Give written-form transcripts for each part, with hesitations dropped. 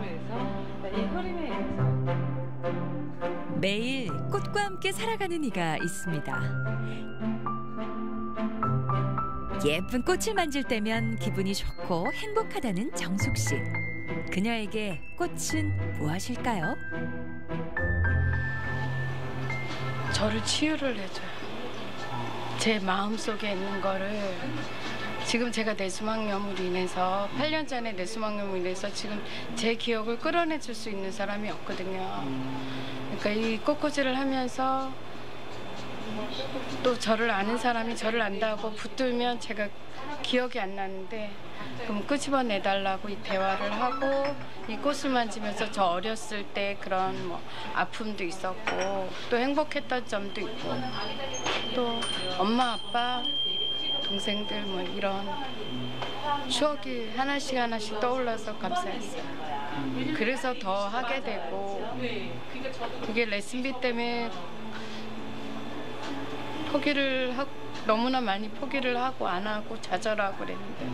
해서 이 흐름에 의해서 매일 꽃과 함께 살아가는 이가 있습니다. 예쁜 꽃을 만질 때면 기분이 좋고 행복하다는 정숙 씨. 그녀에게 꽃은 무엇일까요? 저를 치유를 해줘요. 제 마음속에 있는 거를 지금 제가 뇌수막염으로 인해서 8년 전에 뇌수막염으로 인해서 지금 제 기억을 끌어내줄 수 있는 사람이 없거든요. 그러니까 이 꽃꽂이를 하면서 또 저를 아는 사람이 저를 안다고 붙들면 제가 기억이 안 나는데 그럼 끄집어내달라고 이 대화를 하고 이 꽃을 만지면서 저 어렸을 때 그런 뭐 아픔도 있었고 또 행복했던 점도 있고 또 엄마 아빠 동생들 뭐 이런 추억이 하나씩 하나씩 떠올라서 감사했어요. 그래서 더 하게 되고 이게 레슨비 때문에 너무나 많이 포기를 하고 안 하고 좌절하고 그랬는데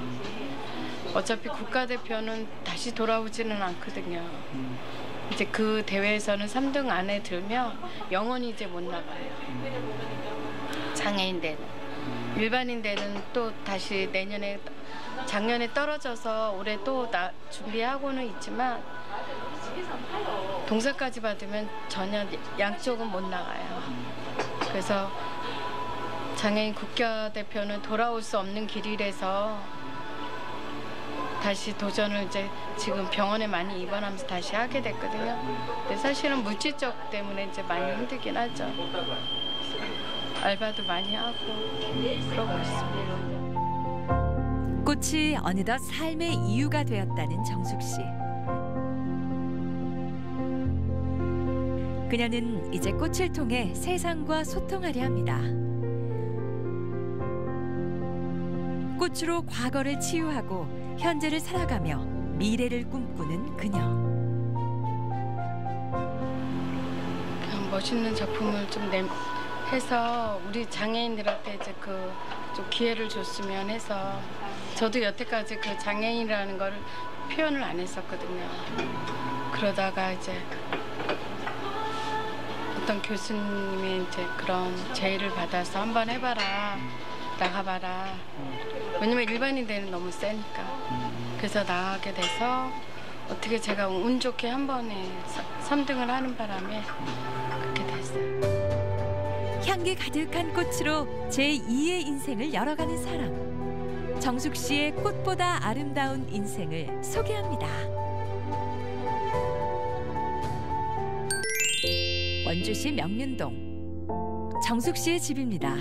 어차피 국가대표는 다시 돌아오지는 않거든요. 이제 그 대회에서는 3등 안에 들면 영원히 이제 못 나가요. 장애인대는. 일반인대는 또 다시 작년에 떨어져서 올해 또 준비하고는 있지만 동상까지 받으면 전혀 양쪽은 못 나가요. 그래서 장애인 국가대표는 돌아올 수 없는 길이라서 다시 도전을 이제 지금 병원에 많이 입원하면서 다시 하게 됐거든요. 근데 사실은 물질적 때문에 이제 많이 힘들긴 하죠. 알바도 많이 하고 그러고 있습니다. 꽃이 어느덧 삶의 이유가 되었다는 정숙 씨. 그녀는 이제 꽃을 통해 세상과 소통하려 합니다. 꽃으로 과거를 치유하고 현재를 살아가며 미래를 꿈꾸는 그녀. 그냥 멋있는 작품을 좀 해서 우리 장애인들한테 이제 좀 기회를 줬으면 해서 저도 여태까지 그 장애인이라는 걸 표현을 안 했었거든요. 그러다가 이제 어떤 교수님의 이제 그런 제의를 받아서 한번 해봐라. 나가봐라. 왜냐면 일반인들은 너무 세니까. 그래서 나가게 돼서 어떻게 제가 운 좋게 한 번에 3등을 하는 바람에 그렇게 됐어요. 향기 가득한 꽃으로 제2의 인생을 열어가는 사람. 정숙 씨의 꽃보다 아름다운 인생을 소개합니다. 원주시 명륜동. 정숙 씨의 집입니다.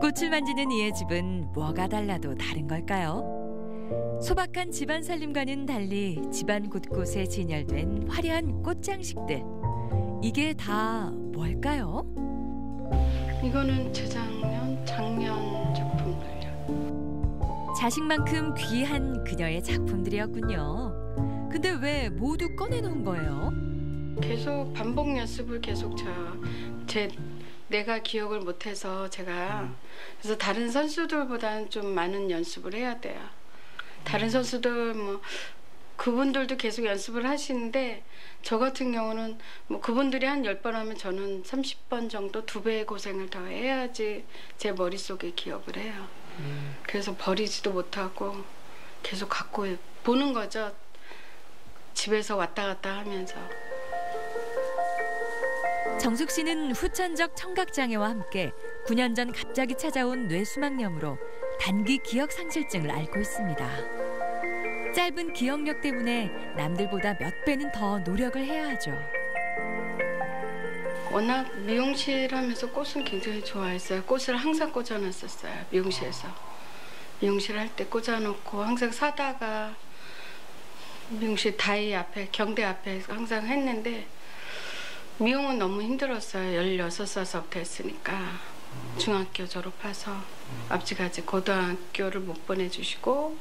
꽃을 만지는 이의 집은 뭐가 달라도 다른 걸까요? 소박한 집안 살림과는 달리 집안 곳곳에 진열된 화려한 꽃장식들. 이게 다 뭘까요? 이거는 작년 작품들이요. 자식만큼 귀한 그녀의 작품들이었군요. 근데 왜 모두 꺼내놓은 거예요? 계속 반복 연습을 계속 내가 기억을 못해서 그래서 다른 선수들보다는 좀 많은 연습을 해야 돼요. 다른 선수들 뭐 그분들도 계속 연습을 하시는데 저 같은 경우는 뭐 그분들이 한 10번 하면 저는 30번 정도 2배의 고생을 더 해야지 제 머릿속에 기억을 해요. 그래서 버리지도 못하고 계속 갖고 보는 거죠. 집에서 왔다 갔다 하면서. 정숙 씨는 후천적 청각장애와 함께 9년 전 갑자기 찾아온 뇌수막염으로 단기 기억 상실증을 앓고 있습니다. 짧은 기억력 때문에 남들보다 몇 배는 더 노력을 해야 하죠. 워낙 미용실 하면서 꽃은 굉장히 좋아했어요. 꽃을 항상 꽂아놨었어요. 미용실에서. 미용실 할 때 꽂아놓고 항상 사다가 미용실 다이 앞에 경대 앞에 항상 했는데 미용은 너무 힘들었어요. 16살서부터 했으니까. 중학교 졸업해서 아버지가 이제 고등학교를 못 보내주시고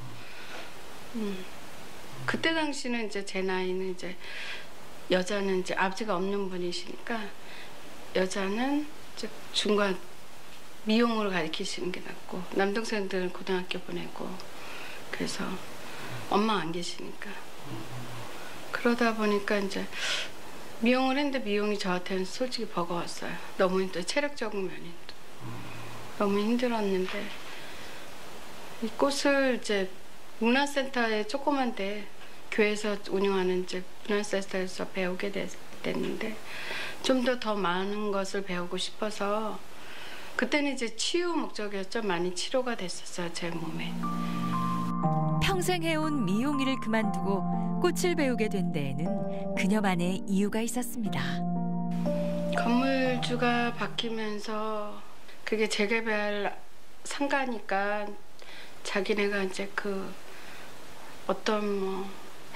그때 당시는 이제 제 나이는 이제 여자는 이제 아버지가 없는 분이시니까 여자는 이제 중간 미용을 가르치시는 게 낫고 남동생들은 고등학교 보내고 그래서 엄마 안 계시니까 그러다 보니까 이제 미용을 했는데 미용이 저한테는 솔직히 버거웠어요. 너무 체력적인 면이 너무 힘들었는데 이 꽃을 이제 문화센터에 조그만데 교회에서 운영하는 이제 문화센터에서 배우게 됐는데 좀 더 많은 것을 배우고 싶어서 그때는 이제 치유 목적이었죠. 많이 치료가 됐었어요, 제 몸에. 평생 해온 미용 일을 그만두고 꽃을 배우게 된 데에는 그녀만의 이유가 있었습니다. 건물주가 바뀌면서 그게 재개발 상가니까 자기네가 이제 그 어떤 뭐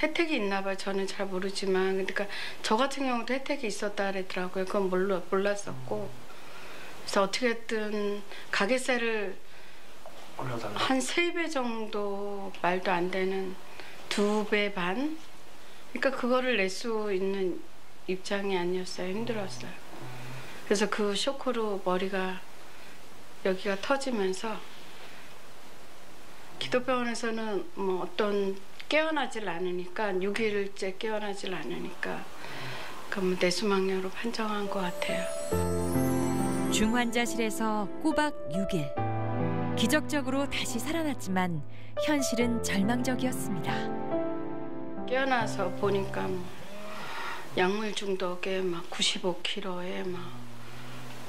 혜택이 있나 봐요. 저는 잘 모르지만 그러니까 저 같은 경우도 혜택이 있었다 그랬더라고요. 그건 몰랐었고 그래서 어떻게든 가게세를 한 3배 정도 말도 안 되는 2배 반? 그러니까 그거를 낼 수 있는 입장이 아니었어요. 힘들었어요. 그래서 그 쇼크로 머리가 여기가 터지면서 기독병원에서는 뭐 어떤 깨어나질 않으니까 6일째 깨어나질 않으니까 그럼 뇌수막염으로 판정한 것 같아요. 중환자실에서 꼬박 6일. 기적적으로 다시 살아났지만 현실은 절망적이었습니다. 깨어나서 보니까 뭐 약물 중독에 막 95kg에 막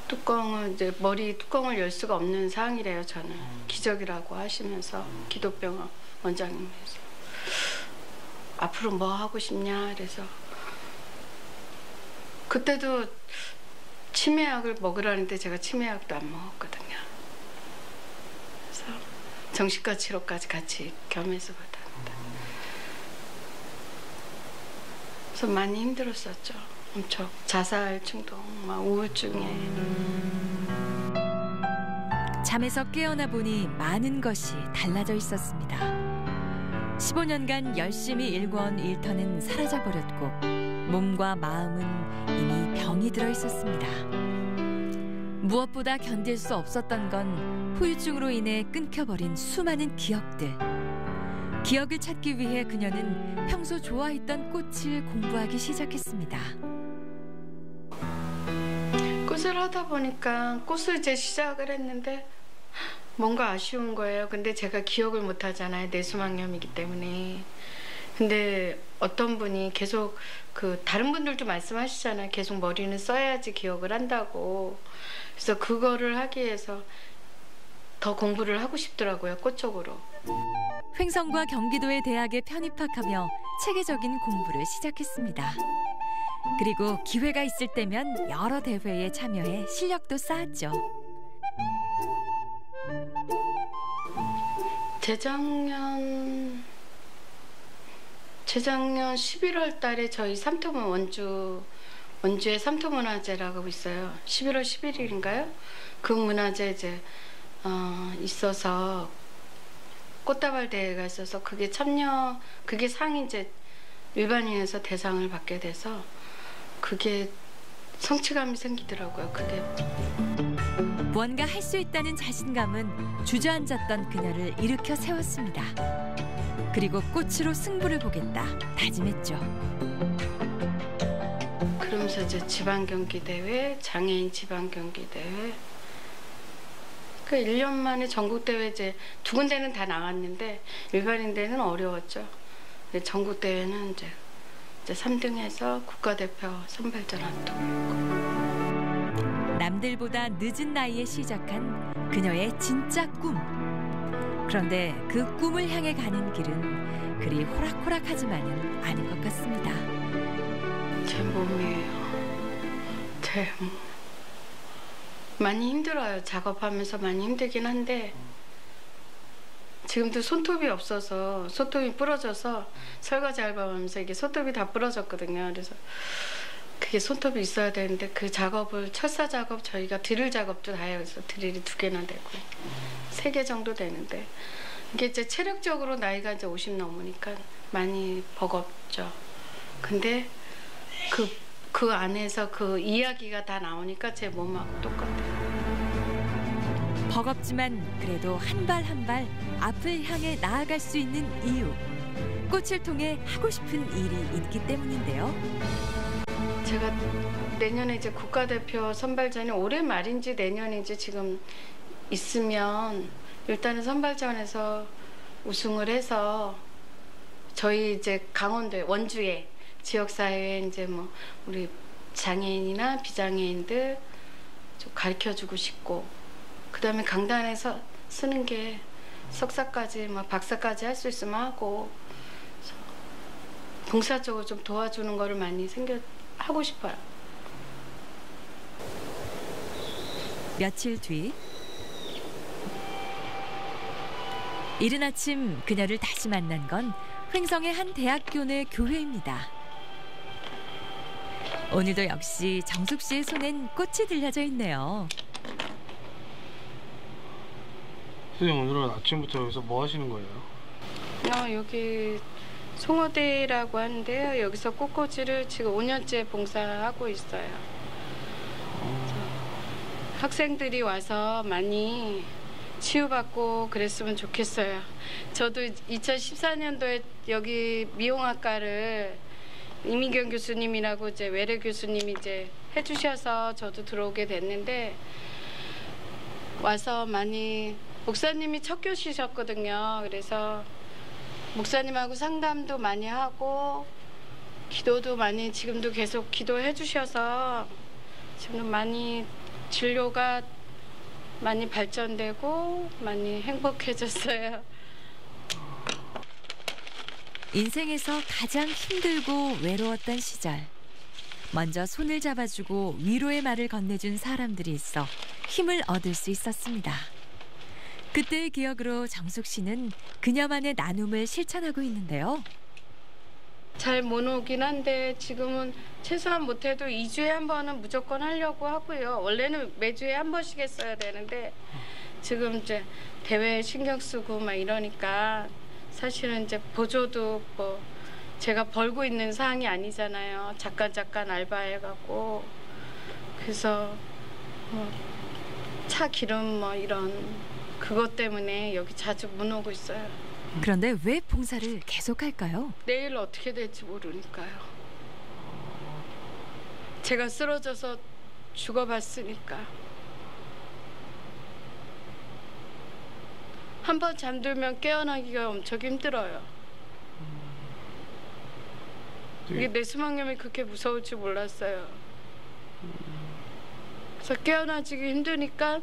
뚜껑을 이제 머리 뚜껑을 열 수가 없는 상황이래요. 저는 기적이라고 하시면서 기독병원 원장님께서 앞으로 뭐 하고 싶냐 그래서 그때도 치매약을 먹으라는데 제가 치매약도 안 먹었거든요. 그래서 정신과 치료까지 같이 겸해서 받았는데 그래서 많이 힘들었었죠. 엄청 자살 충동, 막 우울증에. 잠에서 깨어나 보니 많은 것이 달라져 있었습니다. 15년간 열심히 일궈온 일터는 사라져버렸고 몸과 마음은 이미 병이 들어 있었습니다. 무엇보다 견딜 수 없었던 건 후유증으로 인해 끊겨버린 수많은 기억들. 기억을 찾기 위해 그녀는 평소 좋아했던 꽃을 공부하기 시작했습니다. 꽃을 하다 보니까 꽃을 이제 시작을 했는데 뭔가 아쉬운 거예요. 근데 제가 기억을 못 하잖아요. 뇌수막염이기 때문에. 근데 어떤 분이 계속 그 다른 분들도 말씀하시잖아요. 계속 머리는 써야지 기억을 한다고. 그래서 그거를 하기 위해서 더 공부를 하고 싶더라고요. 꽃 쪽으로. 횡성과 경기도의 대학에 편입학하며 체계적인 공부를 시작했습니다. 그리고 기회가 있을 때면 여러 대회에 참여해 실력도 쌓았죠. 재작년 11월 달에 저희 삼토문 원주에 삼토문화제라고 있어요. 11월 11일인가요? 그 문화제 이제 있어서 꽃다발 대회가 있어서 그게 상이 이제 일반인에서 대상을 받게 돼서 그게 성취감이 생기더라고요. 그게 뭔가 할 수 있다는 자신감은 주저앉았던 그녀를 일으켜 세웠습니다. 그리고 꽃으로 승부를 보겠다 다짐했죠. 그러면서 이제 지방경기대회, 장애인 지방경기대회 그 1년 만에 전국대회 이제 2군데는 다 나갔는데 일반인대회는 어려웠죠. 전국대회는 이제 3등해서 국가대표 선발전 합격했고. 남들보다 늦은 나이에 시작한 그녀의 진짜 꿈. 그런데 그 꿈을 향해 가는 길은 그리 호락호락하지만은 않은 것 같습니다. 제 몸이에요. 많이 힘들어요. 작업하면서 많이 힘들긴 한데 지금도 손톱이 없어서 손톱이 부러져서 설거지 알바하면서 이게 손톱이 다 부러졌거든요. 그래서 그게 손톱이 있어야 되는데 그 작업을 철사 작업 저희가 드릴 작업도 다 해요. 그래서 드릴이 2개나 되고 3개 정도 되는데 이게 이제 체력적으로 나이가 이제 50 넘으니까 많이 버겁죠. 근데 그 안에서 그 이야기가 다 나오니까 제 몸하고 똑같아요. 버겁지만 그래도 한 발 한 발 앞을 향해 나아갈 수 있는 이유. 꽃을 통해 하고 싶은 일이 있기 때문인데요. 제가 내년에 이제 국가대표 선발전이 올해 말인지 내년인지 지금 있으면 일단은 선발전에서 우승을 해서 저희 이제 강원도에 원주에 지역사회에 이제 뭐 우리 장애인이나 비장애인들 좀 가르쳐주고 싶고, 그다음에 강단에서 쓰는 게 석사까지 뭐 박사까지 할 수 있으면 하고 봉사적으로 좀 도와주는 거를 많이 하고 싶어요. 며칠 뒤 이른 아침 그녀를 다시 만난 건 횡성의 한 대학교 내 교회입니다. 오늘도 역시 정숙 씨의 손엔 꽃이 들려져 있네요. 선생님, 오늘은 아침부터 여기서 뭐 하시는 거예요? 여기 송어대라고 하는데요. 여기서 꽃꽂이를 지금 5년째 봉사하고 있어요. 학생들이 와서 많이 치유받고 그랬으면 좋겠어요. 저도 2014년도에 여기 미용학과를 이민경 교수님이라고 이제 외래 교수님이 이제 해주셔서 저도 들어오게 됐는데, 와서 많이 목사님이 첫 교시셨거든요. 그래서 목사님하고 상담도 많이 하고 기도도 많이 지금도 계속 기도해 주셔서 지금 많이 진료가 많이 발전되고 많이 행복해졌어요. 인생에서 가장 힘들고 외로웠던 시절, 먼저 손을 잡아주고 위로의 말을 건네준 사람들이 있어 힘을 얻을 수 있었습니다. 그때의 기억으로 정숙 씨는 그녀만의 나눔을 실천하고 있는데요. 잘 못 오긴 한데 지금은 최소한 못해도 2주에 한 번은 무조건 하려고 하고요. 원래는 매주에 한 번씩 했어야 되는데 지금 이제 대회 신경 쓰고 막 이러니까 사실은 이제 보조도 뭐 제가 벌고 있는 사항이 아니잖아요. 잠깐 알바해갖고. 그래서 뭐 차 기름 뭐 이런 그것 때문에 여기 자주 못 오고 있어요. 그런데 왜 봉사를 계속할까요? 내일 어떻게 될지 모르니까요. 제가 쓰러져서 죽어봤으니까. 한 번 잠들면 깨어나기가 엄청 힘들어요. 이게 뇌수막염이 그렇게 무서울 줄 몰랐어요. 그래서 깨어나지기 힘드니까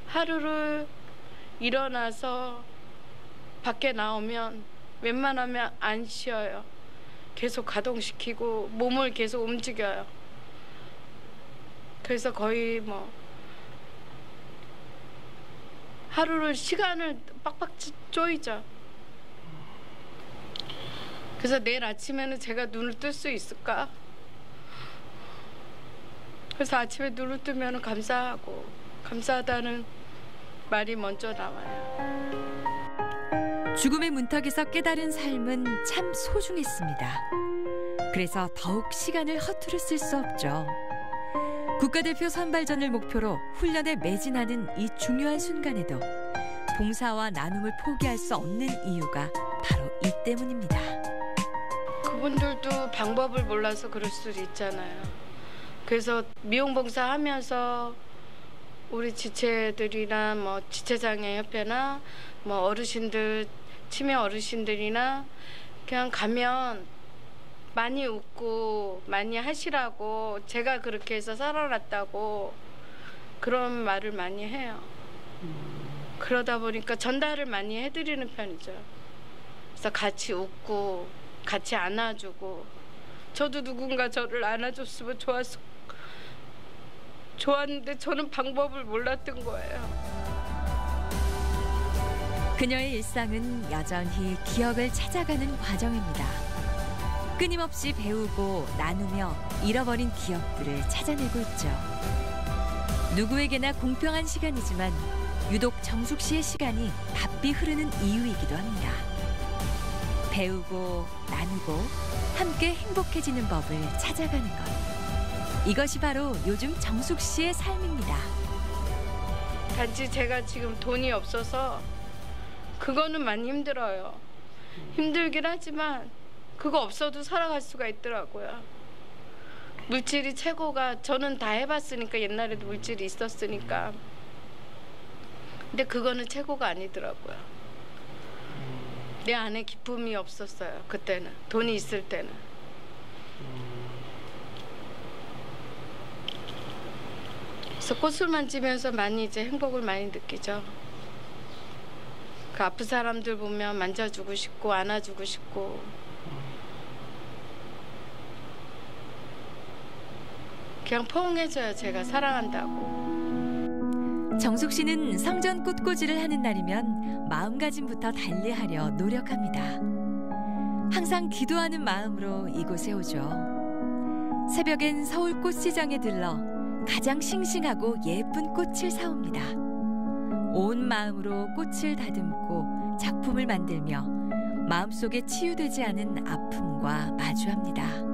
하루를 일어나서 밖에 나오면 웬만하면 안 쉬어요. 계속 가동시키고 몸을 계속 움직여요. 그래서 거의 뭐 하루를 시간을 빡빡 쪼이죠. 그래서 내일 아침에는 제가 눈을 뜰 수 있을까? 그래서 아침에 눈을 뜨면 감사하고 감사하다는 말이 먼저 나와요. 죽음의 문턱에서 깨달은 삶은 참 소중했습니다. 그래서 더욱 시간을 허투루 쓸 수 없죠. 국가대표 선발전을 목표로 훈련에 매진하는 이 중요한 순간에도 봉사와 나눔을 포기할 수 없는 이유가 바로 이 때문입니다. 그분들도 방법을 몰라서 그럴 수도 있잖아요. 그래서 미용봉사 하면서 우리 지체들이나 뭐 지체장애협회나 뭐 어르신들, 치매 어르신들이나 그냥 가면 많이 웃고 많이 하시라고, 제가 그렇게 해서 살아났다고 그런 말을 많이 해요. 그러다 보니까 전달을 많이 해드리는 편이죠. 그래서 같이 웃고 같이 안아주고, 저도 누군가 저를 안아줬으면 좋았는데 저는 방법을 몰랐던 거예요. 그녀의 일상은 여전히 기억을 찾아가는 과정입니다. 끊임없이 배우고 나누며 잃어버린 기억들을 찾아내고 있죠. 누구에게나 공평한 시간이지만 유독 정숙 씨의 시간이 바삐 흐르는 이유이기도 합니다. 배우고 나누고 함께 행복해지는 법을 찾아가는 것. 이것이 바로 요즘 정숙 씨의 삶입니다. 단지 제가 지금 돈이 없어서 그거는 많이 힘들어요. 힘들긴 하지만 그거 없어도 살아갈 수가 있더라고요. 물질이 최고가 저는 다 해봤으니까 옛날에도 물질이 있었으니까. 근데 그거는 최고가 아니더라고요. 내 안에 기쁨이 없었어요. 그때는 돈이 있을 때는. 그래서 꽃을 만지면서 많이 이제 행복을 많이 느끼죠. 그 아픈 사람들 보면 만져주고 싶고 안아주고 싶고. 그냥 포옹해줘요. 제가 사랑한다고. 정숙 씨는 성전 꽃꽂이를 하는 날이면 마음가짐부터 달리하려 노력합니다. 항상 기도하는 마음으로 이곳에 오죠. 새벽엔 서울 꽃시장에 들러 가장 싱싱하고 예쁜 꽃을 사옵니다. 온 마음으로 꽃을 다듬고 작품을 만들며 마음속에 치유되지 않은 아픔과 마주합니다.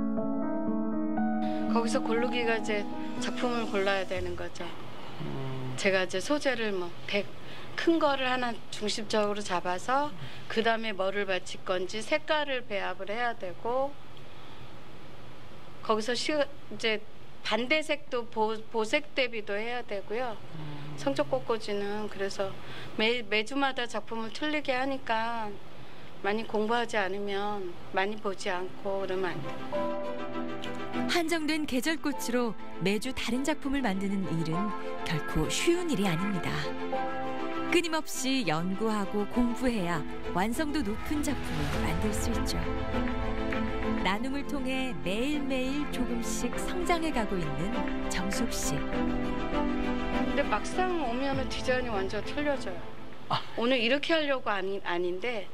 거기서 고르기가 이제 작품을 골라야 되는 거죠. 제가 이제 소재를 큰 거를 하나 중심적으로 잡아서 그 다음에 뭐를 바칠 건지 색깔을 배합을 해야 되고 거기서 이제 반대색도 보색 대비도 해야 되고요. 성적 꽃꽂이는 그래서 매주마다 작품을 틀리게 하니까 많이 공부하지 않으면 많이 보지 않고 그러면 안 돼요. 한정된 계절꽃으로 매주 다른 작품을 만드는 일은 결코 쉬운 일이 아닙니다. 끊임없이 연구하고 공부해야 완성도 높은 작품을 만들 수 있죠. 나눔을 통해 매일매일 조금씩 성장해가고 있는 정숙 씨. 근데 막상 오면은 디자인이 완전 틀려져요. 오늘 이렇게 하려고 아닌데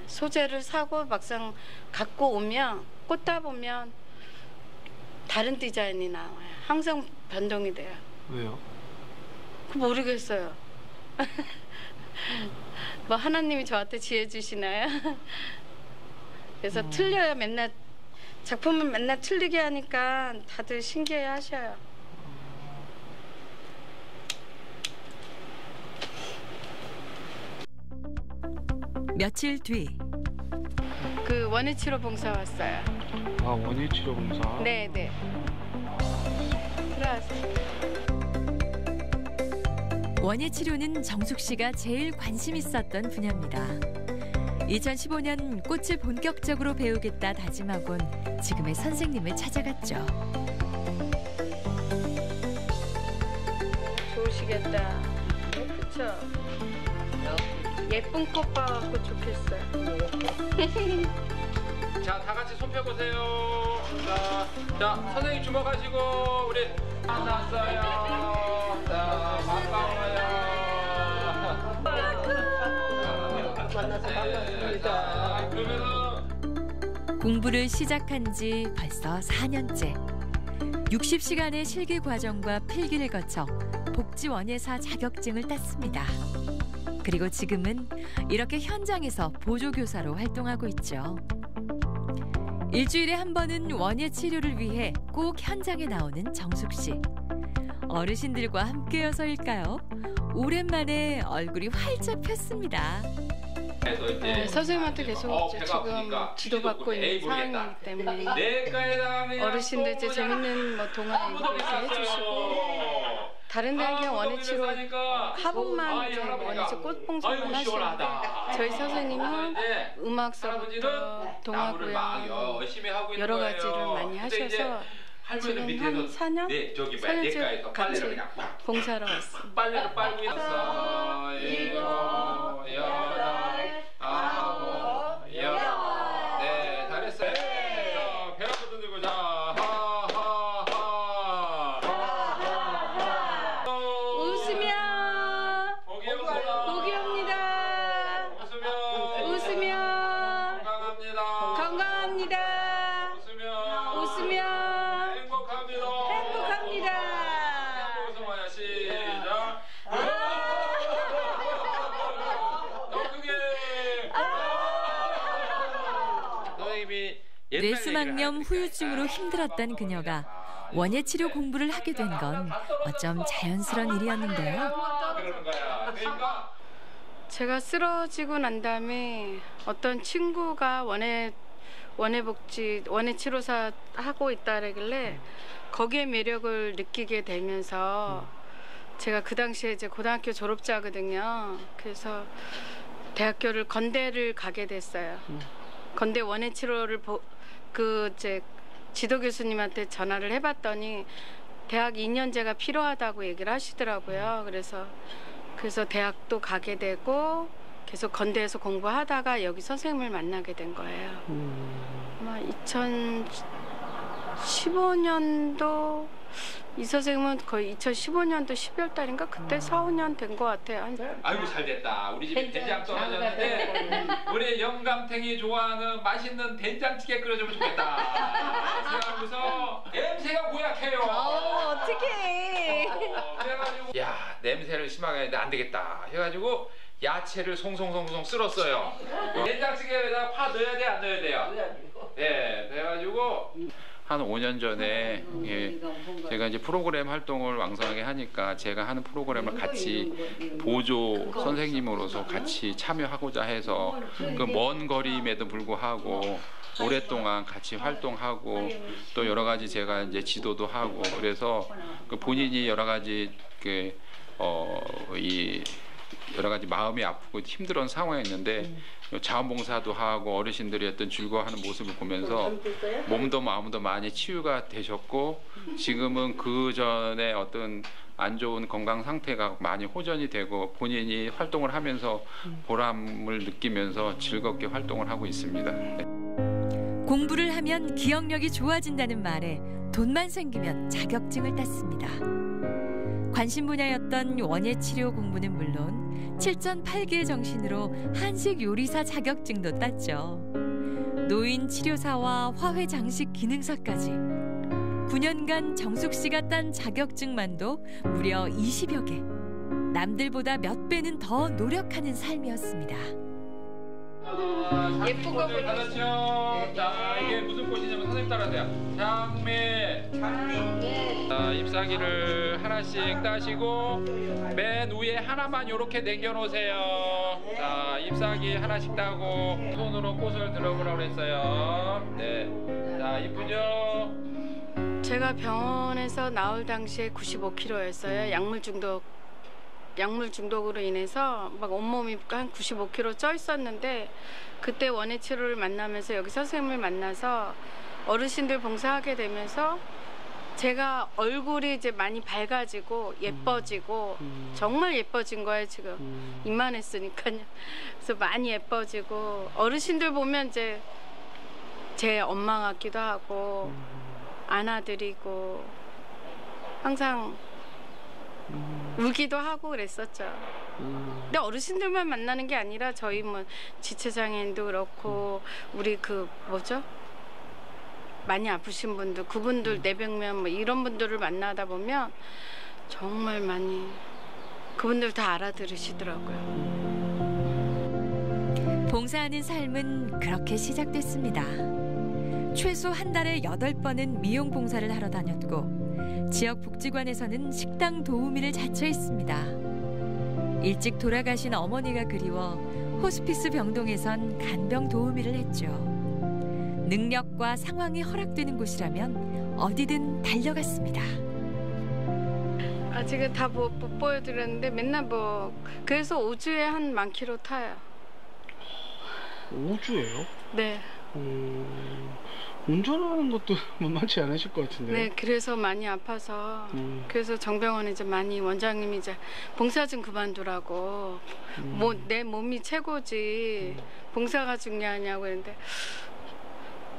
소재를 사고 막상 갖고 오면 꽂다 보면 다른 디자인이 나와요. 항상 변동이 돼요. 왜요? 그 모르겠어요. 뭐 하나님이 저한테 지혜 주시나요? 그래서 틀려요. 맨날 작품을 맨날 틀리게 하니까 다들 신기해 하셔요. 며칠 뒤 그 원예치료 봉사 왔어요. 아, 원예치료 봉사? 네네. 들어가세요. 원예치료는 정숙 씨가 제일 관심 있었던 분야입니다. 2015년 꽃을 본격적으로 배우겠다 다짐하곤 지금의 선생님을 찾아갔죠. 좋으시겠다. 그쵸? 예쁜 꽃 봐갖고 좋겠어요. 자, 다 같이 손 펴보세요. 자, 선생님 주목하시고 우리 만났어요. 자, 반가워요. 만나서 반갑습니다. 그러면은 공부를 시작한 지 벌써 4년째. 60시간의 실기 과정과 필기를 거쳐 복지원예사 자격증을 땄습니다. 그리고 지금은 이렇게 현장에서 보조교사로 활동하고 있죠. 일주일에 한 번은 원예 치료를 위해 꼭 현장에 나오는 정숙 씨. 어르신들과 함께여서일까요? 오랜만에 얼굴이 활짝 폈습니다. 선생님한테 계속 지금 지도받고 있는 상황이기 때문에 어르신들 이제 재밌는 뭐 동화 얘기도 이렇게 해주시고 다른 데는 그냥 원예치료 화분만 이제 원예치료 꽃봉사만 하시는데 저희 선생님은 음악서부터 동화구연 여러 가지를 많이 하셔서 지금 한 4년? 4년째 같이 봉사하러 왔습니다. 빨래를 빨고 있었어. 네, 잘했어요. 배 한번 들고 자. 웃으면 복이 옵니다. 웃으면 건강합니다. 웃으면 행복합니다. 웃어봐요. 시작. 더 크게. 선생님이 뇌수막염 후유증으로 힘들었던 그녀가 원예치료 공부를 하게 된 건 어쩜 자연스러운 일이었는데요. 그러는 거야. 그러니까 제가 쓰러지고 난 다음에 어떤 친구가 원해치료사 하고 있다길래 거기에 매력을 느끼게 되면서 제가 그 당시에 이제 고등학교 졸업자거든요. 그래서 대학교를 건대를 가게 됐어요. 건대 원해치료를 이제 지도 교수님한테 전화를 해봤더니 대학 2년제가 필요하다고 얘기를 하시더라고요. 그래서 대학도 가게 되고 계속 건대에서 공부하다가 여기 선생님을 만나게 된 거예요. 아마 2015년도 이 선생님은 거의 2015년도 12월 달인가 그때 4, 5년 된 것 같아요. 아이고 잘 됐다. 우리 집에 된장 떨어졌는데 우리 영감탱이 좋아하는 맛있는 된장찌개 끓여주면 좋겠다. 생각하면서 냄새가 고약해요. 어떡해. 그래가지고 야 냄새를 심하게 했는데 안 되겠다 해가지고 야채를 송송송송 쓸었어요. 된장찌개에다 파 넣어야 돼 안 넣어야 돼요? 네, 그래가지고 한 5년 전에 제가 이제 프로그램 활동을 왕성하게 하니까 제가 하는 프로그램을 같이 보조 선생님으로서 같이 참여하고자 해서 그 먼 거리임에도 불구하고 오랫동안 같이 활동하고 또 여러 가지 제가 이제 지도도 하고 그래서 그 본인이 여러 가지 여러 가지 마음이 아프고 힘들었던 상황이었는데 자원봉사도 하고 어르신들이 어떤 즐거워하는 모습을 보면서 몸도 마음도 많이 치유가 되셨고 지금은 그 전에 어떤 안 좋은 건강 상태가 많이 호전이 되고 본인이 활동을 하면서 보람을 느끼면서 즐겁게 활동을 하고 있습니다. 공부를 하면 기억력이 좋아진다는 말에 돈만 생기면 자격증을 땄습니다. 관심 분야였던 원예치료 공부는 물론 7.8기의 정신으로 한식 요리사 자격증도 땄죠. 노인 치료사와 화훼 장식 기능사까지 9년간 정숙 씨가 딴 자격증만도 무려 20여 개. 남들보다 몇 배는 더 노력하는 삶이었습니다. 예쁜 거 보내주세요. 자, 이게 무슨 꽃이냐면 선생님 따라하세요. 장미. 자, 잎사귀를 하나씩 따시고 맨 위에 하나만 이렇게 남겨놓으세요. 자, 잎사귀 하나씩 따고 손으로 꽃을 들어보라고 그랬어요. 네. 자, 이쁘죠? 제가 병원에서 나올 당시에 95kg였어요. 약물 중독으로 인해서 막 온몸이 한 95kg 쪄 있었는데 그때 원예치료를 만나면서 여기 선생님을 만나서 어르신들 봉사하게 되면서 제가 얼굴이 이제 많이 밝아지고 예뻐지고 정말 예뻐진 거예요. 지금 이만했으니까요. 그래서 많이 예뻐지고 어르신들 보면 이제 제 엄마 같기도 하고 안아드리고 항상 울기도 하고 그랬었죠. 근데 어르신들만 만나는 게 아니라 저희 뭐 지체장애인도 그렇고 우리 많이 아프신 분들 그분들 내백면 뭐 이런 분들을 만나다 보면 정말 많이 그분들 다 알아들으시더라고요. 봉사하는 삶은 그렇게 시작됐습니다. 최소 한 달에 8번은 미용 봉사를 하러 다녔고 지역 복지관에서는 식당 도우미를 자처했습니다. 일찍 돌아가신 어머니가 그리워 호스피스 병동에선 간병 도우미를 했죠. 능력과 상황이 허락되는 곳이라면 어디든 달려갔습니다. 아직은 다 못 보여드렸는데 맨날 그래서 5주에 한 10,000km 타요. 5주예요? 네. 운전하는 것도 만만치 않으실 것 같은데. 네, 그래서 많이 아파서 그래서 정병원에 이제 원장님이 이제 봉사 좀 그만두라고 내 몸이 최고지 봉사가 중요하냐고 했는데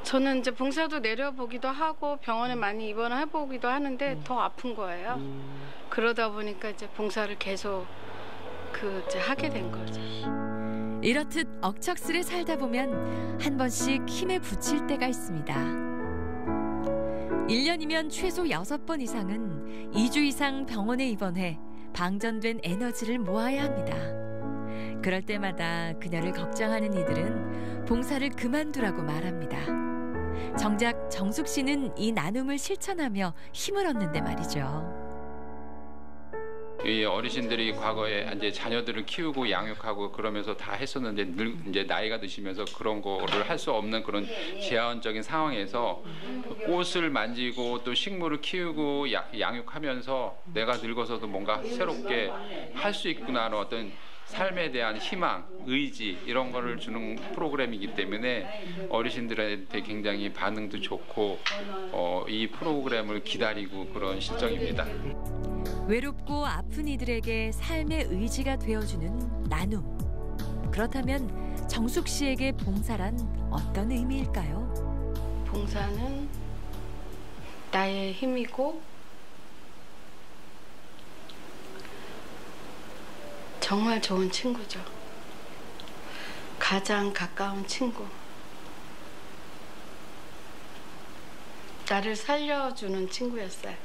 저는 이제 봉사도 내려보기도 하고 병원에 많이 입원을 해보기도 하는데 더 아픈 거예요. 그러다 보니까 이제 봉사를 계속 이제 하게 된 거죠. 이렇듯 억척스레 살다 보면 한 번씩 힘에 부칠 때가 있습니다. 1년이면 최소 6번 이상은 2주 이상 병원에 입원해 방전된 에너지를 모아야 합니다. 그럴 때마다 그녀를 걱정하는 이들은 봉사를 그만두라고 말합니다. 정작 정숙 씨는 이 나눔을 실천하며 힘을 얻는데 말이죠. 이 어르신들이 과거에 이제 자녀들을 키우고 양육하고 그러면서 다 했었는데 이제 나이가 드시면서 그런 거를 할 수 없는 그런 제한적인 상황에서 꽃을 만지고 또 식물을 키우고 양육하면서 내가 늙어서도 뭔가 새롭게 할 수 있구나는 어떤 삶에 대한 희망, 의지 이런 거를 주는 프로그램이기 때문에 어르신들한테 굉장히 반응도 좋고 이 프로그램을 기다리고 그런 실정입니다. 외롭고 아픈 이들에게 삶의 의지가 되어주는 나눔. 그렇다면 정숙 씨에게 봉사란 어떤 의미일까요? 봉사는 나의 힘이고 정말 좋은 친구죠. 가장 가까운 친구. 나를 살려주는 친구였어요.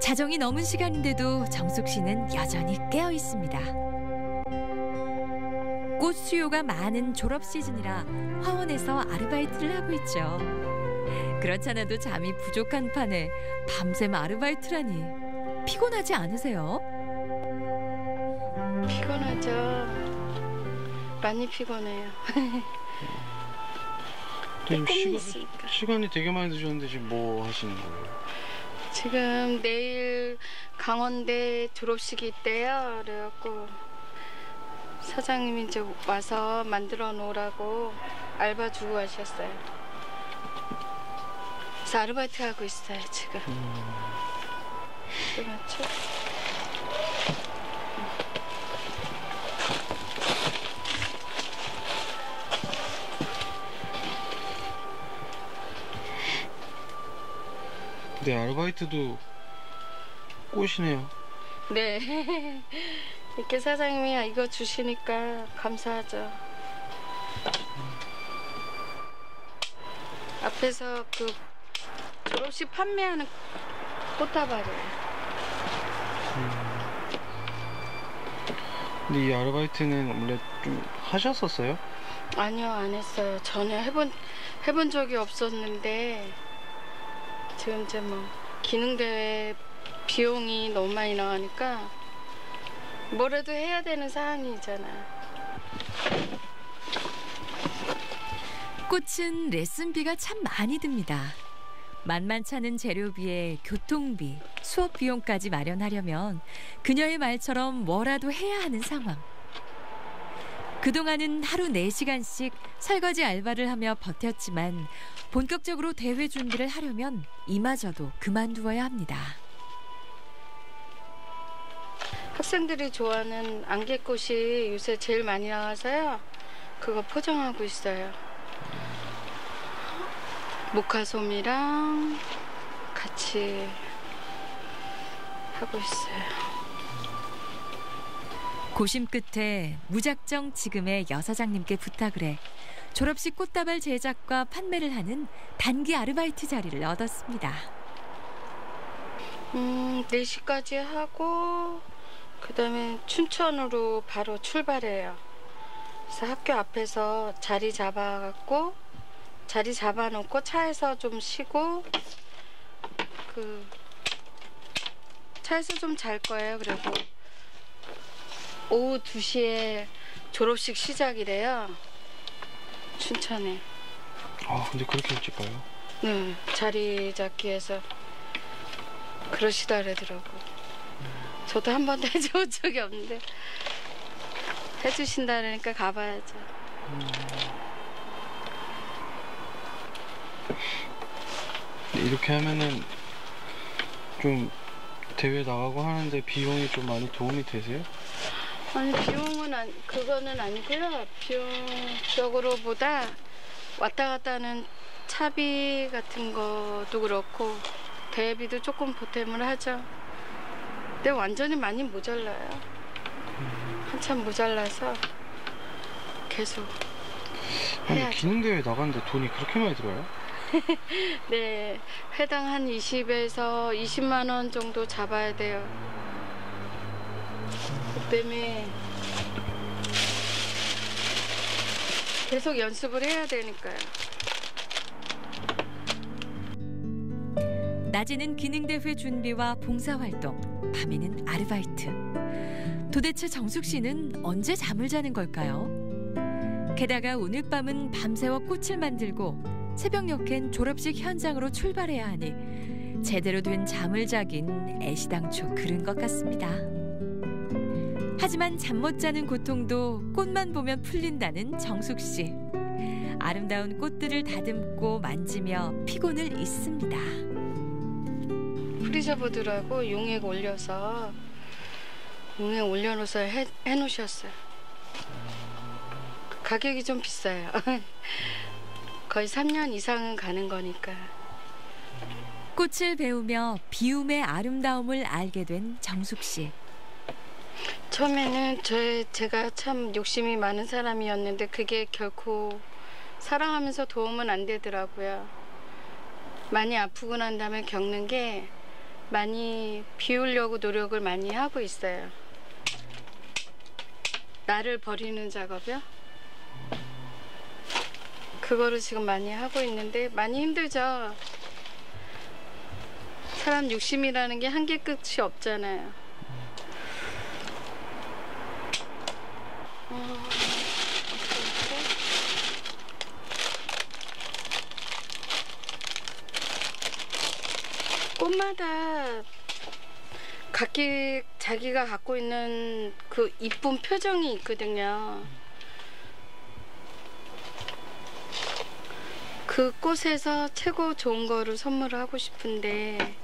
자정이 넘은 시간인데도 정숙 씨는 여전히 깨어 있습니다. 꽃 수요가 많은 졸업 시즌이라 화원에서 아르바이트를 하고 있죠. 그렇잖아도 잠이 부족한 판에 밤샘 아르바이트라니 피곤하지 않으세요? 피곤하죠. 많이 피곤해요. 꿈이 있으니까. 시간이 되게 많이 늦었는데 지금 뭐 하시는 거예요? 지금 내일 강원대 졸업식이 있대요. 그래갖고 사장님이 이제 와서 만들어 놓으라고 알바 주고 가셨어요. 그래서 아르바이트 하고 있어요 지금. 맞죠? 네, 아르바이트도 꽃이네요. 네. 이렇게 사장님이 이거 주시니까 감사하죠. 앞에서 그 졸업식 판매하는 꽃다발이에요. 근데 이 아르바이트는 원래 좀 하셨었어요? 아니요, 안 했어요. 전혀 해본 적이 없었는데 지금 이제 뭐 기능대회 비용이 너무 많이 나가니까 뭐라도 해야 되는 상황이잖아요. 꽃은 레슨비가 참 많이 듭니다. 만만치 않은 재료비에 교통비, 수업 비용까지 마련하려면 그녀의 말처럼 뭐라도 해야 하는 상황. 그동안은 하루 4시간씩 설거지 알바를 하며 버텼지만 본격적으로 대회 준비를 하려면 이마저도 그만두어야 합니다. 학생들이 좋아하는 안개꽃이 요새 제일 많이 나와서요. 그거 포장하고 있어요. 모카솜이랑 같이 하고 있어요. 고심 끝에 무작정 지금의 여사장님께 부탁을 해 졸업식 꽃다발 제작과 판매를 하는 단기 아르바이트 자리를 얻었습니다. 4시까지 하고 그다음에 춘천으로 바로 출발해요. 그래서 학교 앞에서 자리 잡아갖고 자리 잡아놓고 차에서 좀 쉬고 그 차에서 좀 잘 거예요. 그리고 오후 2시에 졸업식 시작이래요. 춘천에. 아, 근데 그렇게 일찍 가요? 네, 자리 잡기 위해서 그러시다 그러더라고. 저도 한 번도 해준 적이 없는데 해주신다 그러니까 가봐야죠. 이렇게 하면은 좀 대회 나가고 하는데 비용이 좀 많이 도움이 되세요? 아니 비용은 그거는 아니고요. 비용적으로보다 왔다 갔다 하는 차비 같은 것도 그렇고 대회비도 조금 보탬을 하죠. 근데 완전히 많이 모자라요. 한참 모자라서 계속 아니, 해야죠. 기능대회 나가는데 돈이 그렇게 많이 들어요? 네, 회당 한 20에서 20만 원 정도 잡아야 돼요. 그 때문에 계속 연습을 해야 되니까요. 낮에는 기능대회 준비와 봉사활동, 밤에는 아르바이트. 도대체 정숙 씨는 언제 잠을 자는 걸까요? 게다가 오늘 밤은 밤새워 꽃을 만들고 새벽녘엔 졸업식 현장으로 출발해야 하니 제대로 된 잠을 자긴 애시당초 그른 것 같습니다. 하지만 잠 못 자는 고통도 꽃만 보면 풀린다는 정숙 씨. 아름다운 꽃들을 다듬고 만지며 피곤을 잊습니다. 프리저보드라고 용액 올려서 용액 올려놓아서 해놓으셨어요. 가격이 좀 비싸요. 거의 3년 이상은 가는 거니까. 꽃을 배우며 비움의 아름다움을 알게 된 정숙 씨. 처음에는 제가 참 욕심이 많은 사람이었는데 그게 결코 사랑하면서 도움은 안 되더라고요. 많이 아프고 난 다음에 겪는 게 많이 비우려고 노력을 많이 하고 있어요. 나를 버리는 작업이요? 그거를 지금 많이 하고 있는데 많이 힘들죠. 사람 욕심이라는 게 한계 끝이 없잖아요. 꽃마다 각기 자기가 갖고 있는 그 이쁜 표정이 있거든요. 그 꽃에서 최고 좋은 거를 선물을 하고 싶은데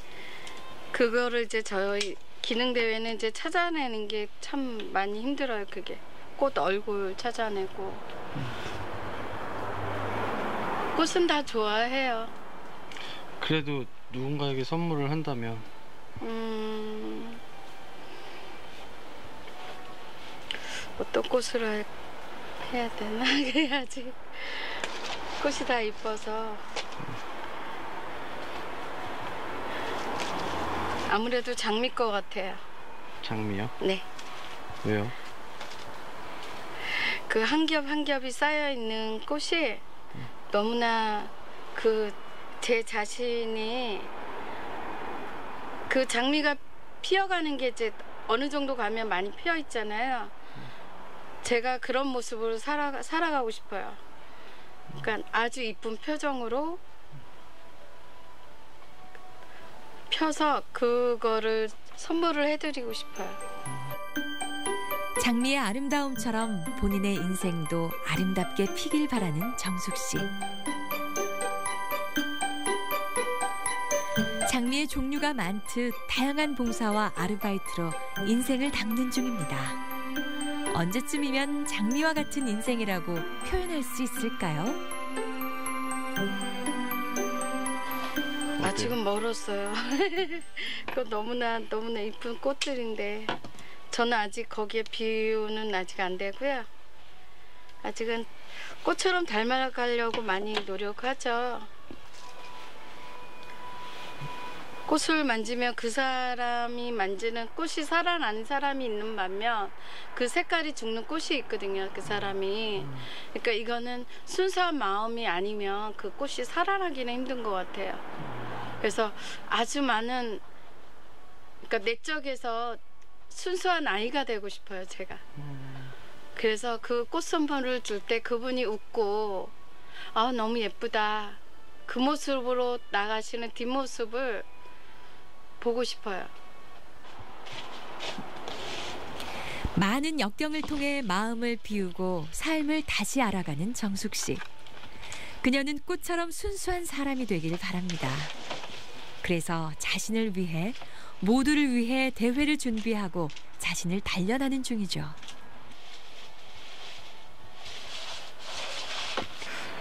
그거를 이제 저희 기능대회는 이제 찾아내는 게 참 많이 힘들어요. 그게 꽃 얼굴 찾아내고. 꽃은 다 좋아해요. 그래도 누군가에게 선물을 한다면 어떤 꽃으로 해야 되나? 그래야지. 꽃이 다 이뻐서. 아무래도 장미 것 같아요. 장미요? 네. 왜요? 그 한 겹 한 겹이 쌓여 있는 꽃이 너무나 제 자신이 그 장미가 피어가는 게 이제 어느 정도 가면 많이 피어 있잖아요. 제가 그런 모습으로 살아가고 싶어요. 그러니까 아주 이쁜 표정으로 펴서 그거를 선물을 해드리고 싶어요. 장미의 아름다움처럼 본인의 인생도 아름답게 피길 바라는 정숙 씨. 장미의 종류가 많듯 다양한 봉사와 아르바이트로 인생을 담는 중입니다. 언제쯤이면 장미와 같은 인생이라고 표현할 수 있을까요? 아직은 멀었어요. 그거 너무나 이쁜 꽃들인데 저는 아직 거기에 비유는 아직 안 되고요. 아직은 꽃처럼 닮아가려고 많이 노력하죠. 꽃을 만지면 그 사람이 만지는 꽃이 살아나는 사람이 있는 반면 그 색깔이 죽는 꽃이 있거든요. 그 사람이. 그러니까 이거는 순수한 마음이 아니면 그 꽃이 살아나기는 힘든 것 같아요. 그래서 아주 많은, 그러니까 내적에서 순수한 아이가 되고 싶어요, 제가. 그래서 그 꽃 선물을 줄 때 그분이 웃고 아 너무 예쁘다 그 모습으로 나가시는 뒷모습을 보고 싶어요. 많은 역경을 통해 마음을 비우고 삶을 다시 알아가는 정숙 씨. 그녀는 꽃처럼 순수한 사람이 되길 바랍니다. 그래서 자신을 위해, 모두를 위해 대회를 준비하고 자신을 단련하는 중이죠.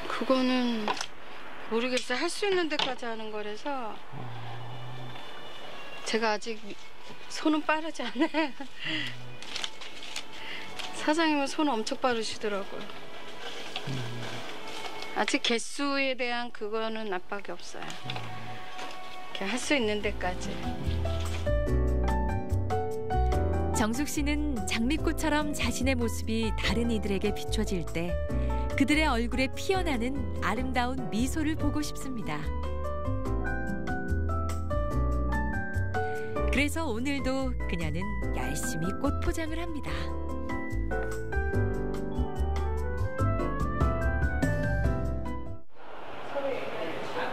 그거는 모르겠어요. 할 수 있는 데까지 하는 거라서 제가 아직 손은 빠르지 않아요. 사장님은 손 엄청 빠르시더라고요. 아직 개수에 대한 그거는 압박이 없어요. 할 수 있는 데까지. 정숙 씨는 장미꽃처럼 자신의 모습이 다른 이들에게 비춰질 때 그들의 얼굴에 피어나는 아름다운 미소를 보고 싶습니다. 그래서 오늘도 그녀는 열심히 꽃 포장을 합니다.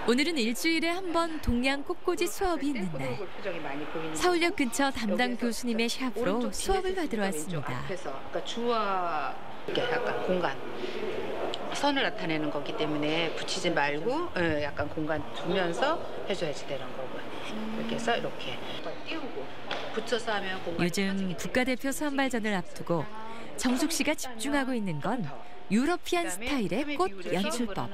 오늘은 일주일에 한 번 동양 꽃꽂이 수업이 있는 날. 서울역 근처 담당 교수님의 샵으로 수업을 받으러 왔습니다. 그러니까 주와 약간 공간, 선을 나타내는 거기 때문에 붙이지 말고 약간 공간 두면서 해줘야지 되는 거고요. 이렇게 해서 이렇게 띄우고 붙여서 하면 공간. 요즘 국가대표 선발전을 앞두고 정숙 씨가 집중하고 있는 건 유러피안 스타일의 꽃 연출법.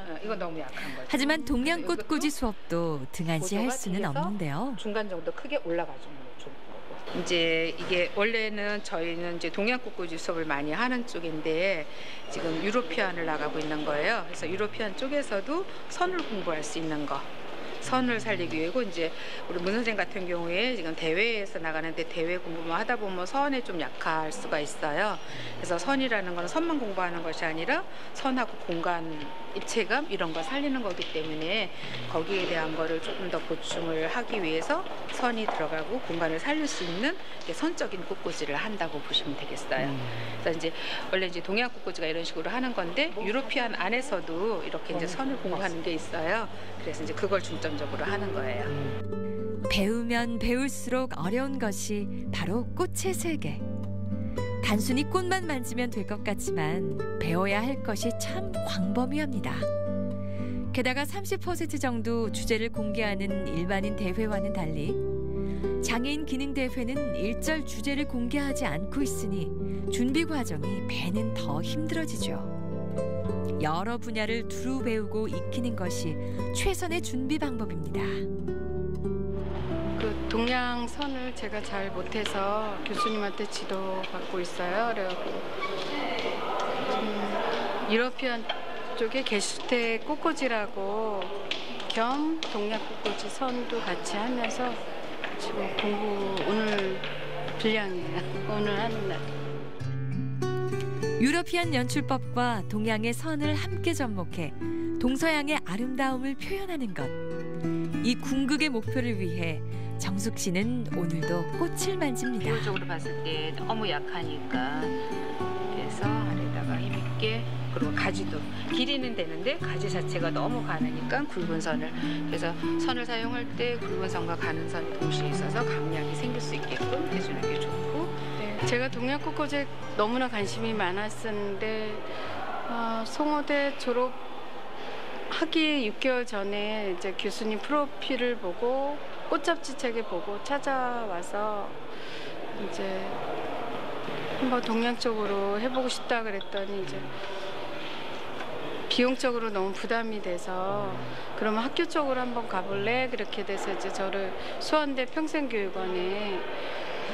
하지만 동양 꽃꽂이 수업도 등한시할 수는 없는데요. 중간 정도 크게 올라가주는 게 좋은 거고. 이제 이게 원래는 저희는 이제 동양 꽃꽂이 수업을 많이 하는 쪽인데 지금 유러피안을 나가고 있는 거예요. 그래서 유러피안 쪽에서도 선을 공부할 수 있는 거. 선을 살리기 위해고 이제 우리 문 선생 같은 경우에 지금 대회에서 나가는데 대회 공부만 하다 보면 선에 좀 약할 수가 있어요. 그래서 선이라는 건 선만 공부하는 것이 아니라 선하고 공간, 입체감 이런 걸 살리는 거기 때문에 거기에 대한 거를 조금 더 보충을 하기 위해서 선이 들어가고 공간을 살릴 수 있는 선적인 꽃꽂이를 한다고 보시면 되겠어요. 그래서 이제 원래 이제 동양 꽃꽂이가 이런 식으로 하는 건데 유러피안 안에서도 이렇게 이제 선을 공부하는 게 있어요. 그래서 이제 그걸 중점적으로 하는 거예요. 배우면 배울수록 어려운 것이 바로 꽃의 세계. 단순히 꽃만 만지면 될 것 같지만 배워야 할 것이 참 광범위합니다. 게다가 30% 정도 주제를 공개하는 일반인 대회와는 달리 장애인 기능 대회는 일절 주제를 공개하지 않고 있으니 준비 과정이 배는 더 힘들어지죠. 여러 분야를 두루 배우고 익히는 것이 최선의 준비 방법입니다. 그 동양선을 제가 잘 못해서 교수님한테 지도받고 있어요. 그래갖고 유러피안 쪽에 게슈테 꽃꽂이라고 겸 동양 꽃꽂이 선도 같이 하면서 지금 공부 오늘 분량이에요. 오늘 하는 날. 유러피안 연출법과 동양의 선을 함께 접목해 동서양의 아름다움을 표현하는 것. 이 궁극의 목표를 위해 정숙 씨는 오늘도 꽃을 만집니다. 비율적으로 봤을 때 너무 약하니까 그래서 아래다가 힘있게 그리고 가지도 길이는 되는데 가지 자체가 너무 가느니까 굵은 선을 그래서 선을 사용할 때 굵은 선과 가는 선이 동시에 있어서 강약이 생길 수 있게끔 해주는 게 좋고 제가 동양 꽃꽂이에 너무나 관심이 많았었는데 송호대 졸업하기 6개월 전에 이제 교수님 프로필을 보고 꽃잡지 책을 보고 찾아와서 이제 한번 동양 쪽으로 해보고 싶다 그랬더니 이제 비용적으로 너무 부담이 돼서 그러면 학교 쪽으로 한번 가볼래? 그렇게 돼서 이제 저를 수원대 평생교육원에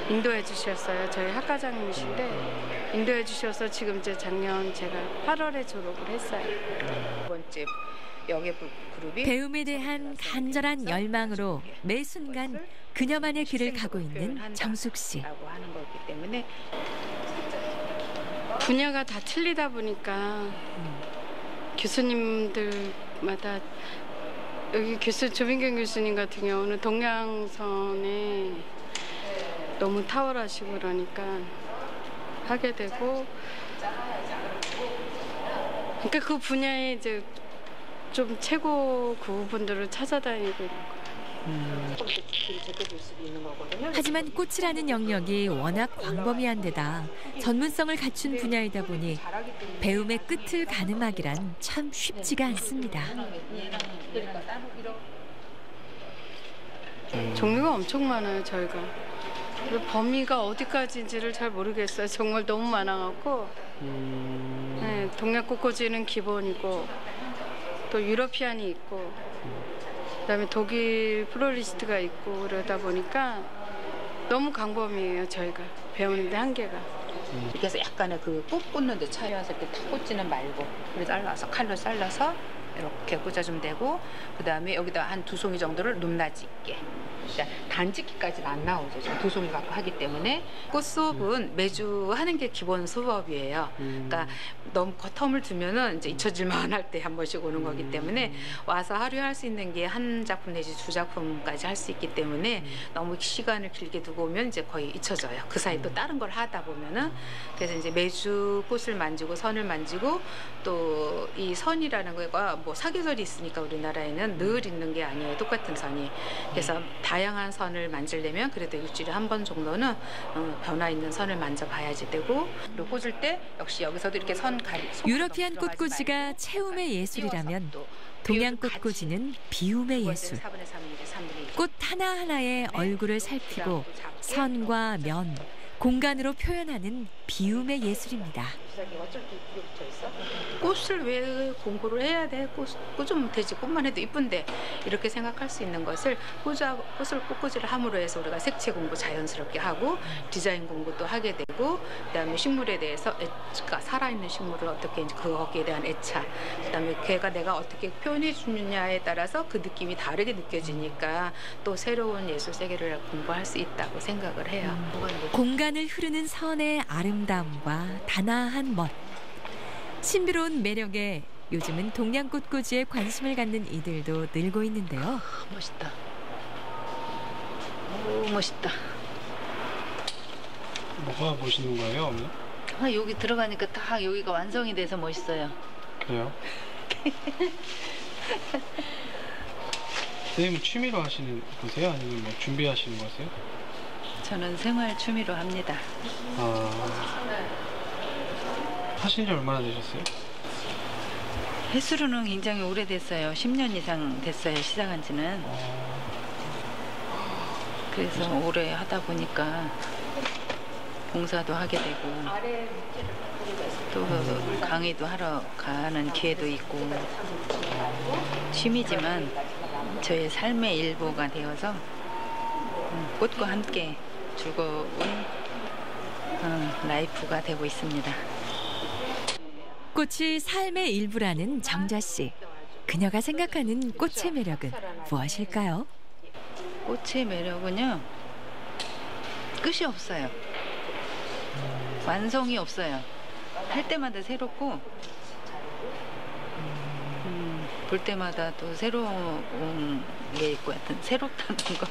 인도해 주셨어요. 저희 학과장님이신데 인도해 주셔서 지금 이제 작년 제가 8월에 졸업을 했어요. 두 번째 영예 그룹이 배움에 대한 간절한 열망으로 매 순간 그녀만의 길을 가고 있는 정숙 씨. 하는 거기 때문에 분야가 다 틀리다 보니까 교수님들마다 여기 조민경 교수님 같은 경우는 동양선에 너무 탁월하시고 그러니까 하게 되고 그러니까 그 분야에 이제 좀 최고 그분들을 찾아다니고 하지만 꽃이라는 영역이 워낙 광범위한 데다 전문성을 갖춘 분야이다 보니 배움의 끝을 가늠하기란 참 쉽지가 않습니다. 종류가 엄청 많아요. 저희가 범위가 어디까지인지를 잘 모르겠어요. 정말 너무 많아갖고 네, 동양 꽃꽂이는 기본이고 또 유러피안이 있고 그다음에 독일 플로리스트가 있고 그러다 보니까 너무 광범위해요. 저희가 배우는데 한계가. 이렇게 해서 약간의 그 꽃 꽂는 데 차이와서 이렇게 탁 꽂지는 말고 그래서 잘라서 칼로 잘라서 이렇게 꽂아주면 되고, 그 다음에 여기다 한 2송이 정도를 높낮이 있게. 그러니까 단짓기까지는 안 나오죠. 지금 2송이 갖고 하기 때문에. 꽃 수업은 매주 하는 게 기본 수업이에요. 그러니까 너무 텀을 두면은 이제 잊혀질만 할 때 한 번씩 오는 거기 때문에 와서 하루에 할 수 있는 게 한 작품 내지 2작품까지 할 수 있기 때문에 너무 시간을 길게 두고 오면 이제 거의 잊혀져요. 그 사이 또 다른 걸 하다 보면은. 그래서 이제 매주 꽃을 만지고 선을 만지고, 또 이 선이라는 거가 뭐 사계절이 있으니까 우리나라에는 늘 있는 게 아니에요. 똑같은 선이. 그래서 다양한 선을 만지려면 그래도 일주일에 한 번 정도는 변화 있는 선을 만져봐야지 되고, 그리고 꽂을 때 역시 여기서도 이렇게 선 가리. 유러피안 꽃꽂이가 체움의 예술이라면 동양 꽃꽂이는 비움의 예술. 꽃 하나하나의 얼굴을 살피고 선과 면, 공간으로 표현하는 비움의 예술입니다. 꽃을 왜 공부를 해야 돼? 꽂으면 되지. 꽃만 해도 이쁜데. 이렇게 생각할 수 있는 것을 꽃을 꽃꽂이를 함으로 해서 우리가 색채 공부 자연스럽게 하고, 디자인 공부도 하게 되고, 그다음에 식물에 대해서 살아있는 식물을 어떻게 이제 거기에 대한 애착, 그다음에 걔가 내가 어떻게 표현해 주느냐에 따라서 그 느낌이 다르게 느껴지니까 또 새로운 예술 세계를 공부할 수 있다고 생각을 해요. 공간을 흐르는 선의 아름다움과 단아한 멋, 신비로운 매력에 요즘은 동양 꽃꽂이에 관심을 갖는 이들도 늘고 있는데요. 멋있다. 오, 멋있다. 뭐가 멋있는 거예요, 어머니? 여기 들어가니까 딱 여기가 완성이 돼서 멋있어요. 그래요? 선생님은 취미로 하시는 거세요? 아니면 뭐 준비하시는 거세요? 저는 생활 취미로 합니다. 하신 지 얼마나 되셨어요? 횟수로는 굉장히 오래됐어요. 10년 이상 됐어요, 시작한 지는. 그래서 오래 하다 보니까 봉사도 하게 되고, 또 강의도 하러 가는 기회도 있고, 취미지만 저의 삶의 일부가 되어서 꽃과 함께 즐거운 라이프가 되고 있습니다. 꽃이 삶의 일부라는 정자 씨. 그녀가 생각하는 꽃의 매력은 무엇일까요? 꽃의 매력은요, 끝이 없어요. 완성이 없어요. 할 때마다 새롭고, 볼 때마다 또 새로운 게 있고, 하여튼 새롭다는 거.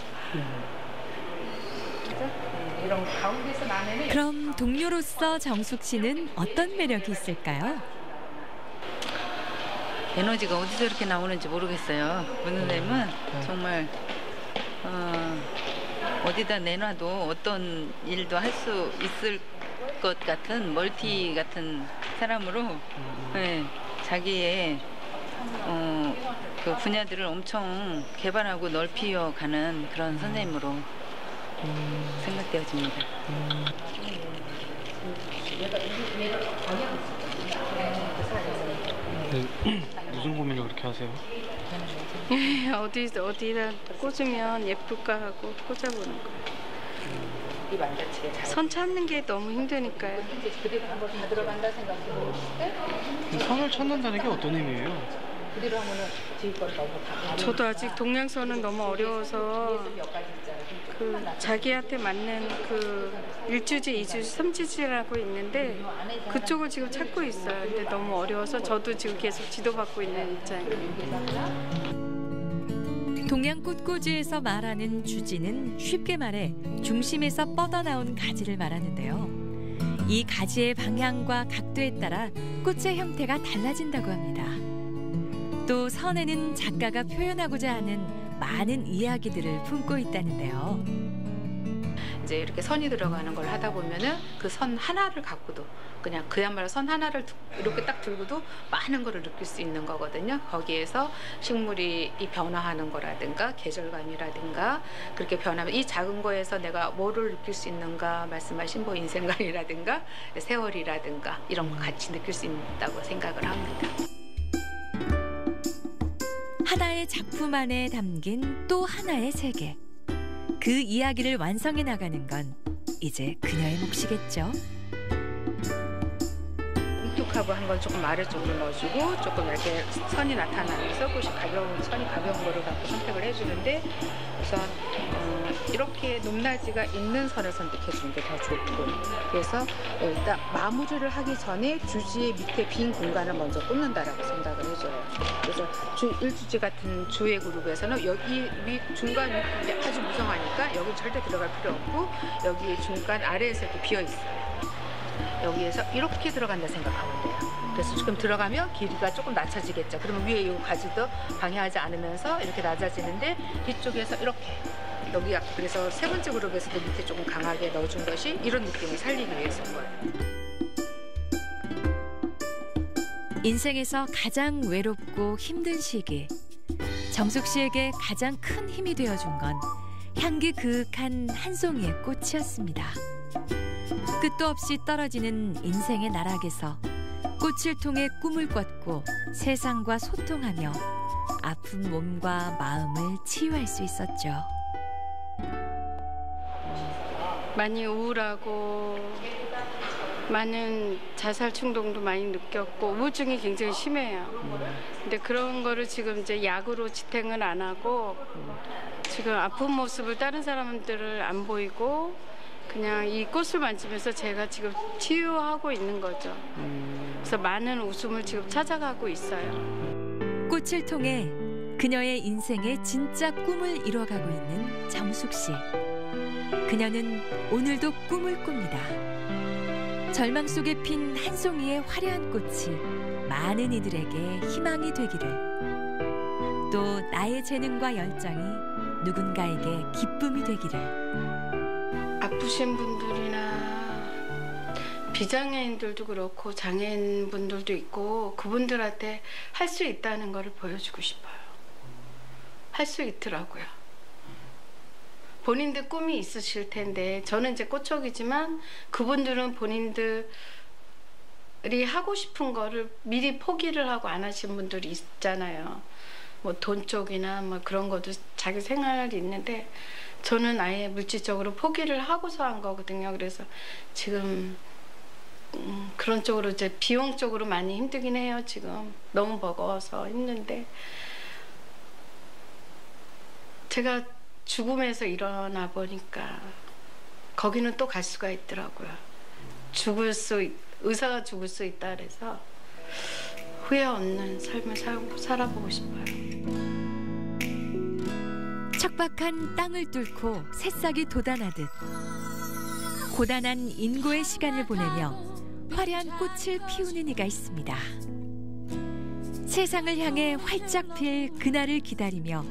그럼 동료로서 정숙 씨는 어떤 매력이 있을까요? 에너지가 어디서 이렇게 나오는지 모르겠어요. 문선생님은 정말 어디다 내놔도 어떤 일도 할 수 있을 것 같은 멀티 같은 사람으로, 네, 자기의 그 분야들을 엄청 개발하고 넓히어가는 그런 선생님으로 생각되어집니다. 무슨 고민을 그렇게 하세요? 어디다 꽂으면 예쁠까 하고 꽂아보는 거예요. 선 찾는 게 너무 힘드니까요. 선을 찾는다는 게 어떤 의미예요? 저도 아직 동양선은 너무 어려워서 자기한테 맞는 1주지, 2주지, 3주지라고 있는데 그쪽을 지금 찾고 있어요. 근데 너무 어려워서 저도 지금 계속 지도받고 있는 입장이에요. 동양 꽃꽂이에서 말하는 주지는 쉽게 말해 중심에서 뻗어나온 가지를 말하는데요. 이 가지의 방향과 각도에 따라 꽃의 형태가 달라진다고 합니다. 또 선에는 작가가 표현하고자 하는 많은 이야기들을 품고 있다는데요. 이제 이렇게 선이 들어가는 걸 하다 보면은 그 선 하나를 갖고도 그냥 그야말로 선 하나를 이렇게 딱 들고도 많은 거를 느낄 수 있는 거거든요. 거기에서 식물이 변화하는 거라든가 계절감이라든가 그렇게 변하면 이 작은 거에서 내가 뭐를 느낄 수 있는가, 말씀하신 뭐 인생관이라든가 세월이라든가 이런 거 같이 느낄 수 있다고 생각을 합니다. 하나의 작품 안에 담긴 또 하나의 세계. 그 이야기를 완성해 나가는 건 이제 그녀의 몫이겠죠. 왼쪽하고 한 건 조금 아래쪽으로 넣어주고 조금 이렇게 선이 나타나면서 꽃이 선이 가벼운 거를 갖고 선택을 해주는데 우선 이렇게 높낮이가 있는 선을 선택해 주는 게 더 좋고 그래서 일단 마무리를 하기 전에 주지의 밑에 빈 공간을 먼저 꽂는다라고 생각을 해줘요. 그래서 일주지 같은 주의 그룹에서는 여기 중간 이제 아주 무성하니까 여기 절대 들어갈 필요 없고 여기 중간 아래에서 이렇게 비어 있어요. 여기에서 이렇게 들어간다 생각하면 돼요. 그래서 지금 들어가면 길이가 조금 낮춰지겠죠. 그러면 위에 이 가지도 방해하지 않으면서 이렇게 낮아지는데 뒤쪽에서 이렇게 여기 그래서 세 번째 그룹에서도 밑에 조금 강하게 넣어준 것이 이런 느낌을 살리기 위해서인 거예요. 인생에서 가장 외롭고 힘든 시기, 정숙 씨에게 가장 큰 힘이 되어준 건 향기 그윽한 한 송이의 꽃이었습니다. 끝도 없이 떨어지는 인생의 나락에서 꽃을 통해 꿈을 꿨고 세상과 소통하며 아픈 몸과 마음을 치유할 수 있었죠. 많이 우울하고 많은 자살 충동도 많이 느꼈고 우울증이 굉장히 심해요. 근데 그런 거를 지금 이제 약으로 지탱을 안 하고 지금 아픈 모습을 다른 사람들을 안 보이고 그냥 이 꽃을 만지면서 제가 지금 치유하고 있는 거죠. 그래서 많은 웃음을 지금 찾아가고 있어요. 꽃을 통해 그녀의 인생의 진짜 꿈을 이뤄가고 있는 정숙 씨. 그녀는 오늘도 꿈을 꿉니다. 절망 속에 핀 한 송이의 화려한 꽃이 많은 이들에게 희망이 되기를, 또 나의 재능과 열정이 누군가에게 기쁨이 되기를. 아프신 분들이나 비장애인들도 그렇고 장애인분들도 있고 그분들한테 할 수 있다는 거를 보여주고 싶어요. 할 수 있더라고요. 본인들 꿈이 있으실 텐데 저는 이제 꽃촉이지만 그분들은 본인들이 하고 싶은 거를 미리 포기를 하고 안 하신 분들이 있잖아요. 뭐 돈 쪽이나 뭐 그런 것도 자기 생활이 있는데 저는 아예 물질적으로 포기를 하고서 한 거거든요. 그래서 지금 그런 쪽으로 이제 비용 쪽으로 많이 힘들긴 해요. 지금 너무 버거워서 힘든데 제가 죽음에서 일어나 보니까 거기는 또 갈 수가 있더라고요. 의사가 죽을 수 있다 그래서 후회 없는 삶을 살아보고 싶어요. 척박한 땅을 뚫고 새싹이 돋아나듯 고단한 인고의 시간을 보내며 화려한 꽃을 피우는 이가 있습니다. 세상을 향해 활짝 필 그날을 기다리며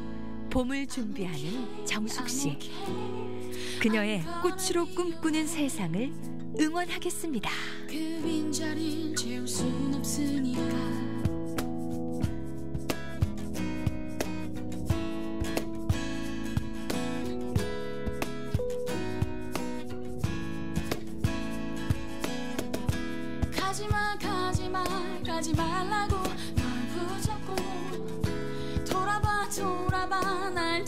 봄을 준비하는 정숙 씨. 그녀의 꽃으로 꿈꾸는 세상을 응원하겠습니다. 그 빈자리를 채울 순 없으니까 가지마 가지마 가지 말라고 널 붙잡고 돌아봐 날